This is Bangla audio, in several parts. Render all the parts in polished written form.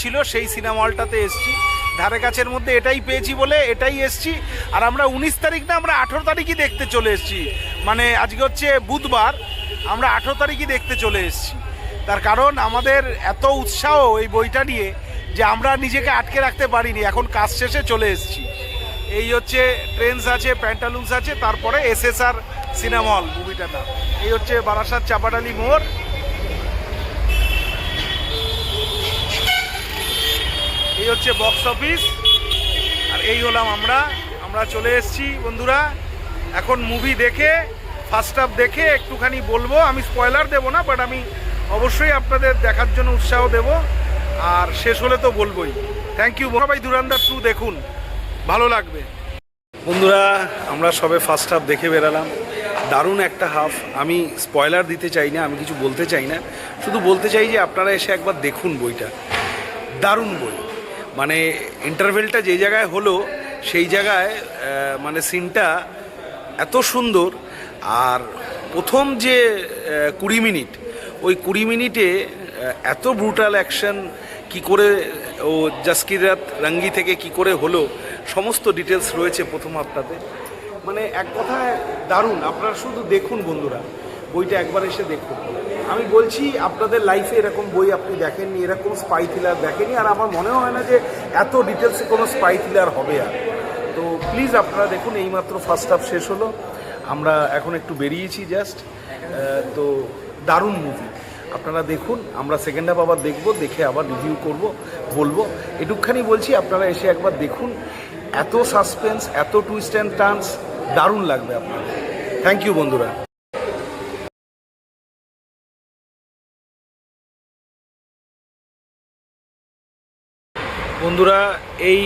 ছিল সেই সিনেমা হলটাতে এসছি, ধারে কাছের মধ্যে এটাই পেয়েছি বলে এটাই এসছি। আর আমরা 19 তারিখ না, আমরা 18 তারিখই দেখতে চলে এসছি, মানে আজকে হচ্ছে বুধবার, আমরা 18 তারিখই দেখতে চলে এসছি। তার কারণ আমাদের এত উৎসাহ এই বইটা নিয়ে যে আমরা নিজেকে আটকে রাখতে পারিনি, এখন কাজ শেষে চলে এসছি। এই হচ্ছে ট্রেন্স আছে, প্যান্টালুন্স আছে, তারপরে SSR সিনেমা হল মুভিটার নাম। এই হচ্ছে বারাসাত চাপাডালি মোড়। এই হচ্ছে বক্স অফিস, আর এই হলাম আমরা চলে এসেছি বন্ধুরা। এখন মুভি দেখে ফার্স্ট হাফ দেখে একটুখানি বলবো, আমি স্পয়লার দেবো না, বাট আমি অবশ্যই আপনাদের দেখার জন্য উৎসাহ দেব, আর শেষ হলে তো বলবোই। থ্যাংক ইউ সবাই, ধুরন্ধর 2 দেখুন, ভালো লাগবে। বন্ধুরা আমরা সবে ফার্স্ট হাফ দেখে বেরালাম, দারুণ একটা হাফ। আমি স্পয়লার দিতে চাই না, আমি কিছু বলতে চাই না, শুধু বলতে চাই যে আপনারা এসে একবার দেখুন বইটা, দারুণ বই। মানে ইন্টারভেলটা যে জায়গায় হলো সেই জায়গায় মানে সিনটা এত সুন্দর, আর প্রথম যে 20 মিনিট, ওই 20 মিনিটে এত ব্রুটাল অ্যাকশন কি করে ও জাসকিরাত রঙ্গি থেকে কি করে হলো, সমস্ত ডিটেলস রয়েছে প্রথম হাফটাতে। মানে এক কথায় দারুণ। আপনারা শুধু দেখুন বন্ধুরা, বইটা একবার এসে দেখুন। আমি বলছি আপনাদের লাইফে এরকম বই আপনি দেখেননি, এরকম স্পাই থ্রিলার দেখেনি, আর আমার মনে হয় না যে এত ডিটেলসে কোনো স্পাই থ্রিলার হবে। আর তো প্লিজ আপনারা দেখুন, এইমাত্র ফার্স্ট হাফ শেষ হলো, আমরা এখন একটু বেরিয়েছি জাস্ট। তো দারুণ মুভি, আপনারা দেখুন। আমরা সেকেন্ড হাফ আবার দেখব, দেখে আবার রিভিউ করব, বলবো। এটুকখানি বলছি, আপনারা এসে একবার দেখুন। এত সাসপেন্স, এত টুইস্ট অ্যান্ড টার্নস, দারুণ লাগবে আপনাদের। থ্যাংক ইউ বন্ধুরা। বন্ধুরা এই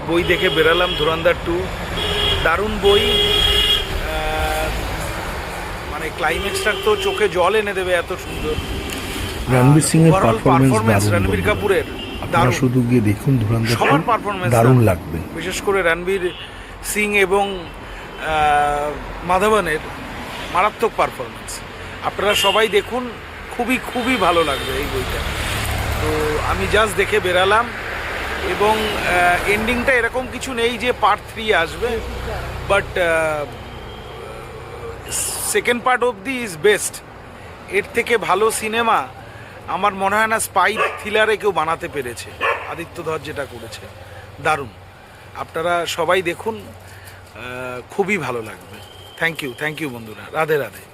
বই দেখে বেরালাম, ধুরন্ধর 2, দারুণ বই। মানে ক্লাইম্যাক্সটার তো চোখে জল এনে দেবে, এত সুন্দর। রণবীর সিং এর পারফরম্যান্স, রণবীর কাপুরের দারুণ, শুধু গিয়ে দেখুন ধুরন্ধর, সবার পারফরম্যান্স দারুণ লাগবে। বিশেষ করে রণবীর সিং এবং মাধবনের মারাত্মক পারফরম্যান্স। আপনারা সবাই দেখুন, খুবই খুবই ভালো লাগবে এই বইটা। তো আমি জাস্ট দেখে বেরালাম, এবং এন্ডিংটা এরকম কিছু নেই যে পার্ট 3 আসবে, বাট সেকেন্ড পার্ট অবধি ইজ বেস্ট। এর থেকে ভালো সিনেমা আমার মনে হয় না স্পাই থ্রিলারে কেউ বানাতে পেরেছে। আদিত্য ধর যেটা করেছে, দারুণ। আপনারা সবাই দেখুন, খুবই ভালো লাগবে। থ্যাংক ইউ বন্ধুরা, রাধে রাধে।